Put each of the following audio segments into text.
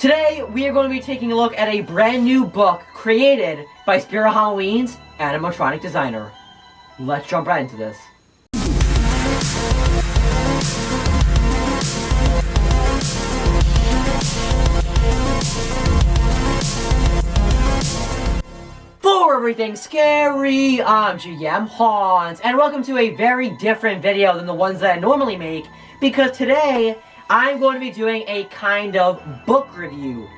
Today, we are going to be taking a look at a brand new book created by Spirit Halloween's animatronic designer. Let's jump right into this. For everything scary, I'm GMHaunts, and welcome to a very different video than the ones that I normally make, because today, I'm going to be doing a kind of book review.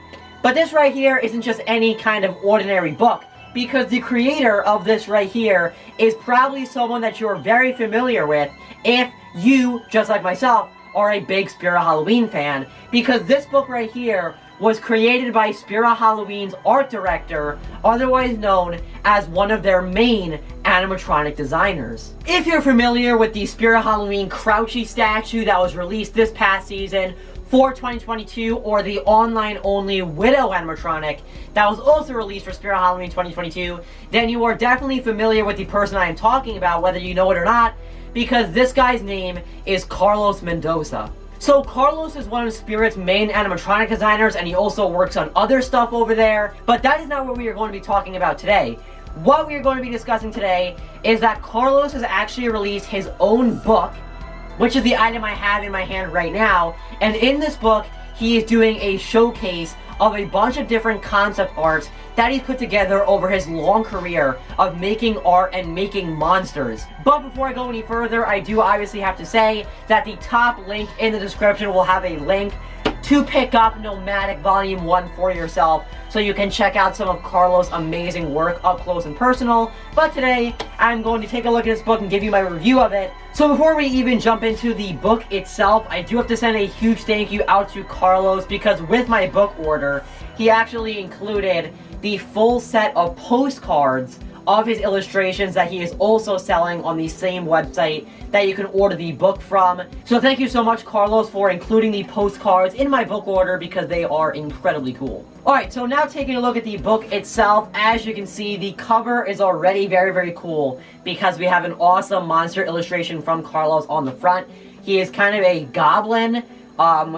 But this right here isn't just any kind of ordinary book, because the creator of this right here is probably someone that you're very familiar with if you, just like myself, are a big Spirit Halloween fan, because this book right here was created by Spirit Halloween's art director, otherwise known as one of their main animatronic designers. If you're familiar with the Spirit Halloween Crouchy statue that was released this past season for 2022, or the online-only Widow animatronic that was also released for Spirit Halloween 2022, then you are definitely familiar with the person I am talking about, whether you know it or not, because this guy's name is Carlos Mendoza. So Carlos is one of Spirit's main animatronic designers, and he also works on other stuff over there, but that is not what we are going to be talking about today. What we are going to be discussing today is that Carlos has actually released his own book, which is the item I have in my hand right now, and in this book, he is doing a showcase of a bunch of different concept art that he's put together over his long career of making art and making monsters. But before I go any further, I do obviously have to say that the top link in the description will have a link to pick up NOMADIC Volume 1 for yourself, so you can check out some of Carlos' amazing work up close and personal. But today, I'm going to take a look at this book and give you my review of it. So before we even jump into the book itself, I do have to send a huge thank you out to Carlos, because with my book order, he actually included the full set of postcards of his illustrations that he is also selling on the same website that you can order the book from. So thank you so much, Carlos, for including the postcards in my book order, because they are incredibly cool. Alright, so now taking a look at the book itself, as you can see, the cover is already very, very cool, because we have an awesome monster illustration from Carlos on the front. He is kind of a goblin.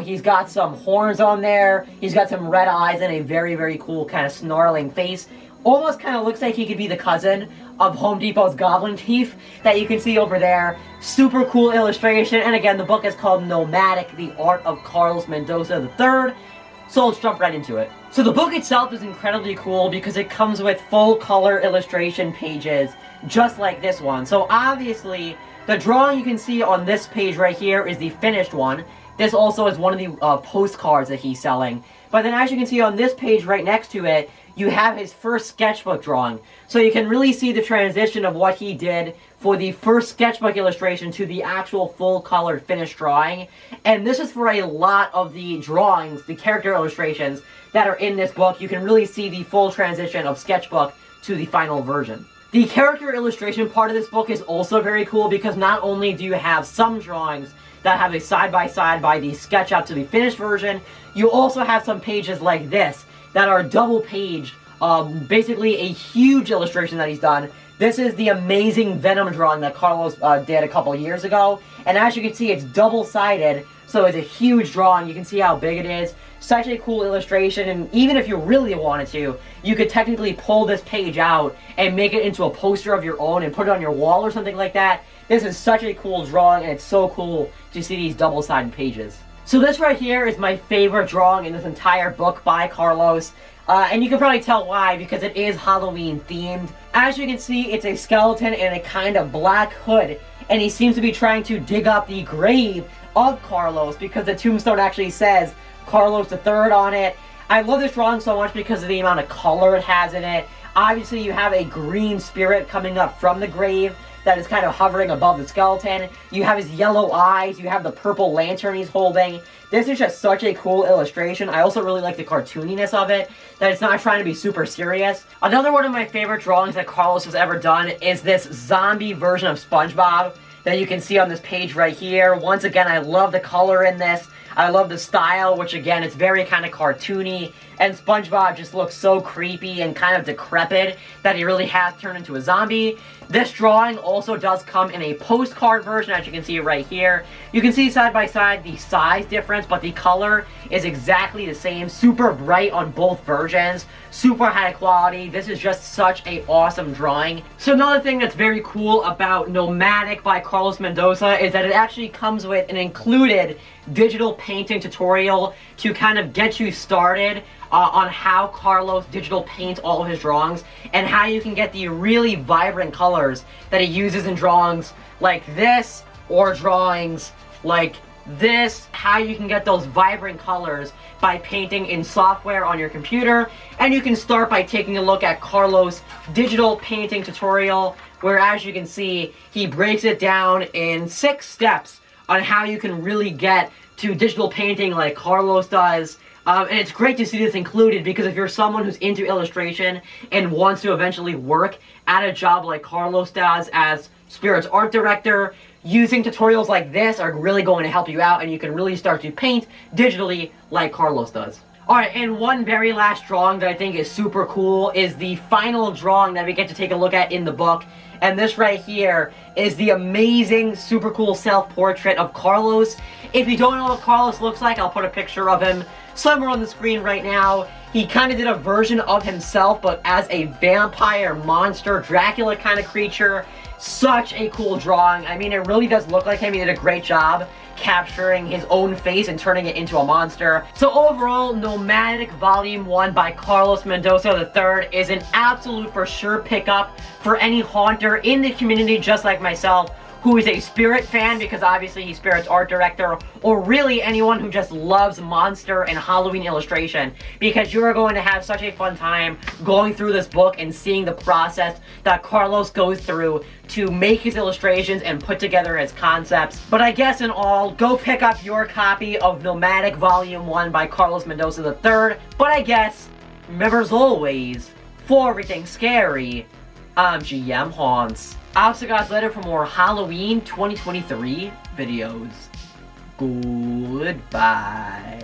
He's got some horns on there, he's got some red eyes, and a very, very cool kind of snarling face. Almost kind of looks like he could be the cousin of Home Depot's Goblin Thief that you can see over there. Super cool illustration, and again, the book is called NOMADIC, the Art of Carlos Mendoza III. So let's jump right into it. So the book itself is incredibly cool because it comes with full color illustration pages, just like this one. So obviously, the drawing you can see on this page right here is the finished one. This also is one of the postcards that he's selling. But then as you can see on this page right next to it, you have his first sketchbook drawing. So you can really see the transition of what he did for the first sketchbook illustration to the actual full-color finished drawing. And this is for a lot of the drawings, the character illustrations that are in this book. You can really see the full transition of sketchbook to the final version. The character illustration part of this book is also very cool, because not only do you have some drawings that have a side-by-side by the sketch up to the finished version, you also have some pages like this that are double-paged, basically a huge illustration that he's done. This is the amazing Venom drawing that Carlos did a couple years ago, and as you can see, it's double-sided, so it's a huge drawing. You can see how big it is. Such a cool illustration, and even if you really wanted to, you could technically pull this page out and make it into a poster of your own and put it on your wall or something like that. This is such a cool drawing, and it's so cool to see these double-sided pages. So this right here is my favorite drawing in this entire book by Carlos, and you can probably tell why, because it is Halloween themed. As you can see, it's a skeleton in a kind of black hood, and he seems to be trying to dig up the grave of Carlos, because the tombstone actually says Carlos III on it. I love this drawing so much because of the amount of color it has in it. Obviously, you have a green spirit coming up from the grave that is kind of hovering above the skeleton. You have his yellow eyes, you have the purple lantern he's holding. This is just such a cool illustration. I also really like the cartooniness of it, that it's not trying to be super serious. Another one of my favorite drawings that Carlos has ever done is this zombie version of SpongeBob that you can see on this page right here. Once again, I love the color in this. I love the style, which again, it's very kind of cartoony, and SpongeBob just looks so creepy and kind of decrepit that he really has turned into a zombie. This drawing also does come in a postcard version, as you can see right here. You can see side by side the size difference, but the color is exactly the same. Super bright on both versions, super high quality. This is just such a awesome drawing. So another thing that's very cool about NOMADIC by Carlos Mendoza is that it actually comes with an included digital painting tutorial to kind of get you started on how Carlos digital paints all of his drawings and how you can get the really vibrant colors that he uses in drawings like this or drawings like this, how you can get those vibrant colors by painting in software on your computer. And you can start by taking a look at Carlos' digital painting tutorial, where as you can see, he breaks it down in 6 steps on how you can really get to digital painting like Carlos does. And it's great to see this included because if you're someone who's into illustration and wants to eventually work at a job like Carlos does as Spirit's art director, using tutorials like this are really going to help you out, and you can really start to paint digitally like Carlos does. Alright, and one very last drawing that I think is super cool is the final drawing that we get to take a look at in the book. And this right here is the amazing, super cool self-portrait of Carlos. If you don't know what Carlos looks like, I'll put a picture of him somewhere on the screen right now. He kind of did a version of himself, but as a vampire, monster, Dracula kind of creature. Such a cool drawing. I mean, it really does look like him. He did a great job capturing his own face and turning it into a monster. So overall, NOMADIC Volume 1 by Carlos Mendoza III is an absolute for sure pickup for any haunter in the community just like myself, who is a Spirit fan because obviously he's Spirit's art director, or really anyone who just loves monster and Halloween illustration, because you are going to have such a fun time going through this book and seeing the process that Carlos goes through to make his illustrations and put together his concepts. But I guess in all, go pick up your copy of NOMADIC Volume 1 by Carlos Mendoza III. But I guess, remember as always, for everything scary, I'm GMHaunts. I'll see you guys later for more Halloween 2023 videos. Goodbye.